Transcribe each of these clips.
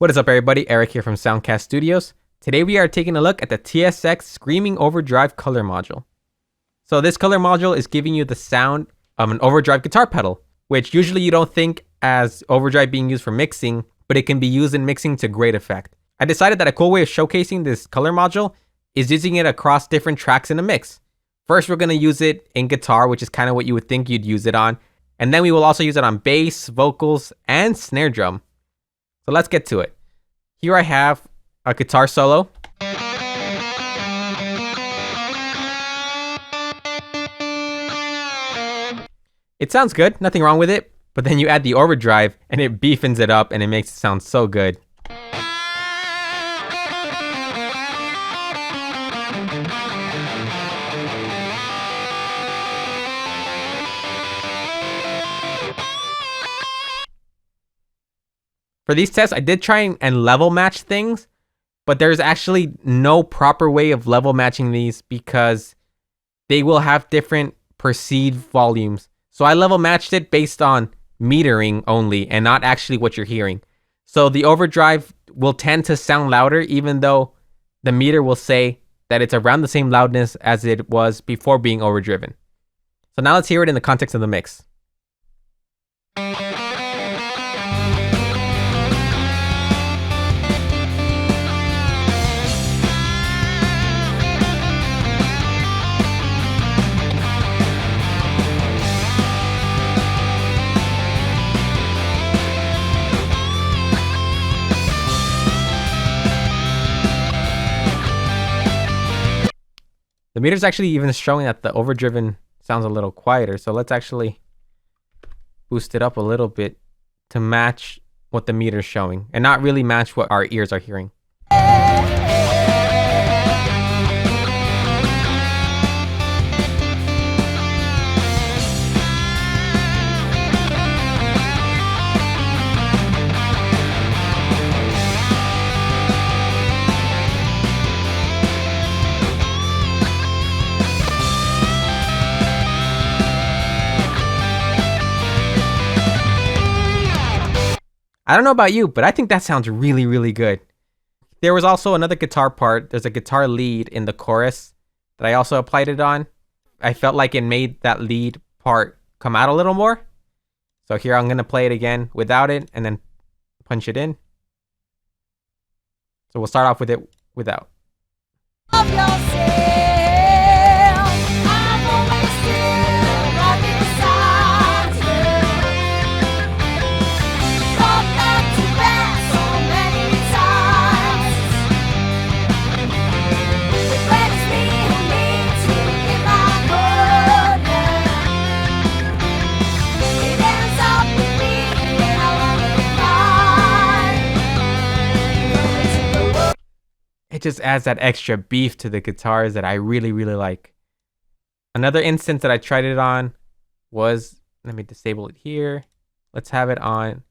What is up, everybody? Eric here from Soundcast Studios. Today we are taking a look at the TSX Screaming Overdrive color module. So this color module is giving you the sound of an overdrive guitar pedal, which usually you don't think as overdrive being used for mixing, but it can be used in mixing to great effect. I decided that a cool way of showcasing this color module is using it across different tracks in a mix. First, we're going to use it in guitar, which is kind of what you would think you'd use it on. And then we will also use it on bass, vocals, and snare drum. So let's get to it. Here I have a guitar solo. It sounds good, nothing wrong with it, but then you add the overdrive and it beefens it up and it makes it sound so good. For these tests, I did try and level match things, but there's actually no proper way of level matching these because they will have different perceived volumes. So I level matched it based on metering only and not actually what you're hearing. So the overdrive will tend to sound louder even though the meter will say that it's around the same loudness as it was before being overdriven. So now let's hear it in the context of the mix. The meter's actually even showing that the overdriven sounds a little quieter. So let's actually boost it up a little bit to match what the meter's showing and not really match what our ears are hearing. I don't know about you, but I think that sounds really, really good. There was also another guitar part. There's a guitar lead in the chorus that I also applied it on. I felt like it made that lead part come out a little more. So here I'm going to play it again without it and then punch it in. So we'll start off with it without. It just adds that extra beef to the guitars that I really, really like. Another instance that I tried it on was, let me disable it here. Let's have it on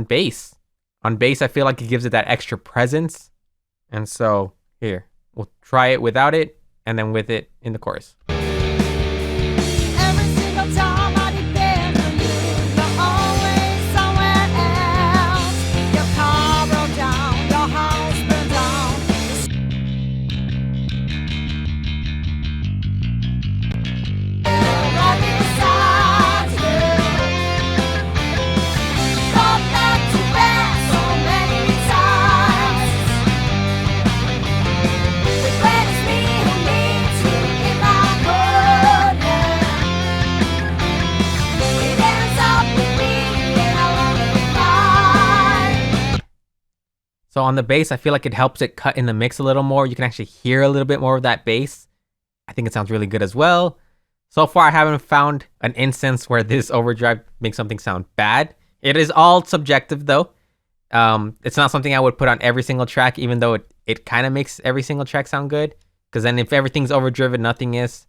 bass. On bass, I feel like it gives it that extra presence. And so here, we'll try it without it and then with it in the chorus. So on the bass, I feel like it helps it cut in the mix a little more. You can actually hear a little bit more of that bass. I think it sounds really good as well. So far, I haven't found an instance where this overdrive makes something sound bad. It is all subjective though. It's not something I would put on every single track, even though it kind of makes every single track sound good. Because then if everything's overdriven, nothing is.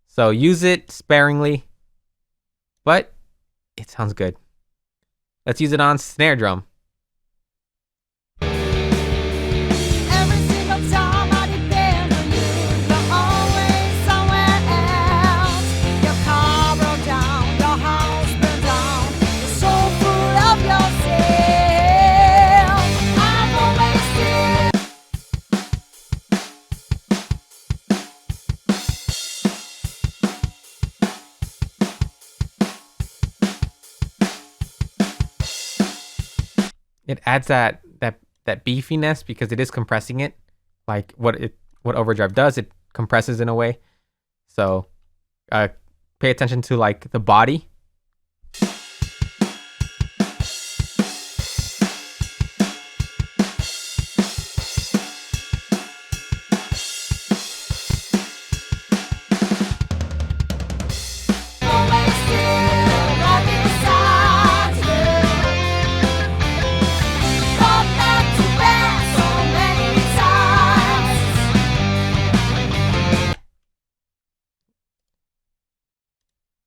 So use it sparingly, but it sounds good. Let's use it on snare drum. it adds that beefiness because it is compressing it. Like what Overdrive does, it compresses in a way. So pay attention to like the body.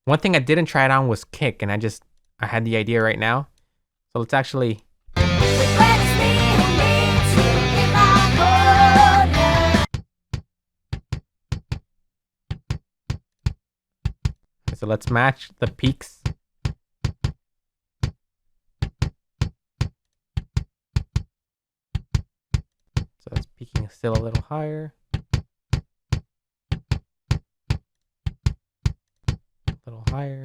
One thing I didn't try it on was kick, and I had the idea right now. So let's actually. So let's match the peaks. So it's peaking still a little higher. A little higher.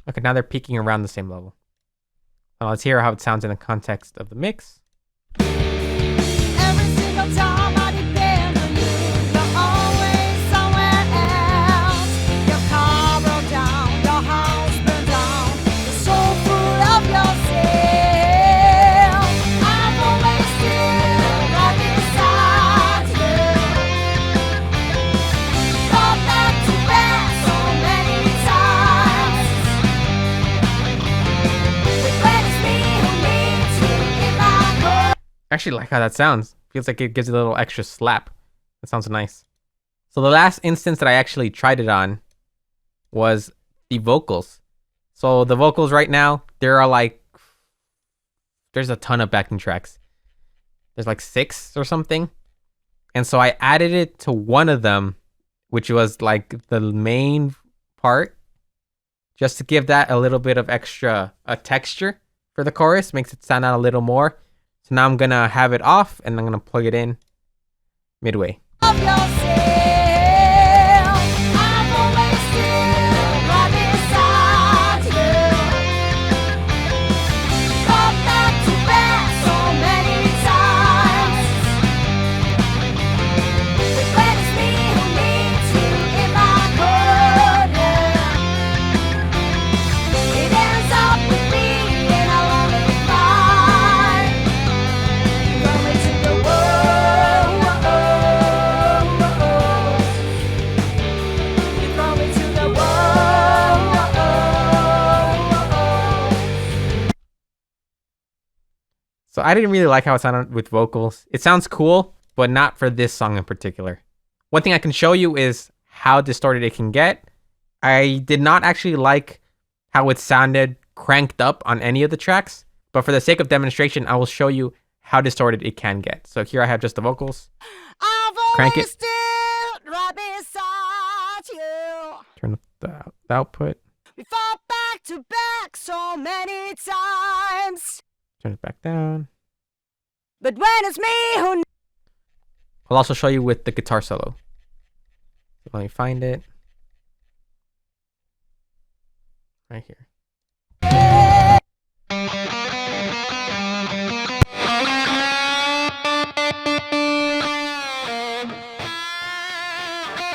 Okay, now they're peaking around the same level. Now let's hear how it sounds in the context of the mix. Every single time I depend on you, you're always somewhere else. Your car broke down, your house burned down, you're so full of yourself. I've always still right beside you. Gone back to back so many times. Regret it's me who needs you in my core. I actually like how that sounds. Feels like it gives it a little extra slap. That sounds nice. So the last instance that I actually tried it on was the vocals. So the vocals right now, there's a ton of backing tracks. There's like 6 or something. And so I added it to one of them, which was like the main part, just to give that a little bit of extra texture for the chorus. Makes it stand out a little more. So now I'm gonna have it off and I'm gonna plug it in midway. Of yourself, I've always still right beside you. Gone back to back so many times. Regret it's me who needs you in my corner. It ends up with me in a lonely fight. Going to the world. You throw me to the world. So I didn't really like how it sounded with vocals. It sounds cool, but not for this song in particular. One thing I can show you is how distorted it can get. I did not actually like how it sounded cranked up on any of the tracks, but for the sake of demonstration, I will show you how distorted it can get. So here I have just the vocals. I've Crank always it. stood right beside you. Turn up the output. We fought back to back so many times. Turn it back down. But when it's me who I'll also show you with the guitar solo. So let me find it. Right here.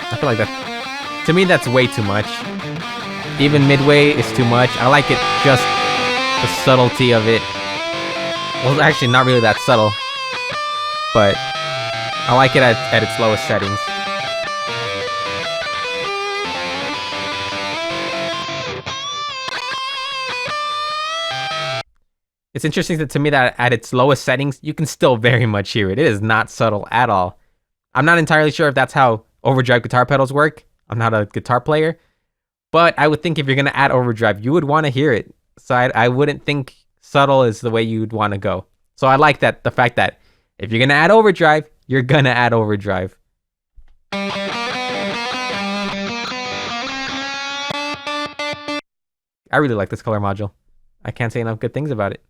I feel like that, to me, that's way too much. Even midway is too much. I like it just the subtlety of it. Well, actually, not really that subtle, but I like it at its lowest settings. It's interesting that to me that at its lowest settings, you can still very much hear it. It is not subtle at all. I'm not entirely sure if that's how overdrive guitar pedals work. I'm not a guitar player, but I would think if you're going to add overdrive, you would want to hear it. So I wouldn't think subtle is the way you'd want to go. So I like that, the fact that if you're going to add overdrive, you're going to add overdrive. I really like this color module. I can't say enough good things about it.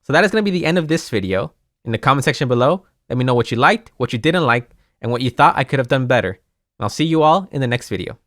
So that is going to be the end of this video. In the comment section below, let me know what you liked, what you didn't like, and what you thought I could have done better. I'll see you all in the next video.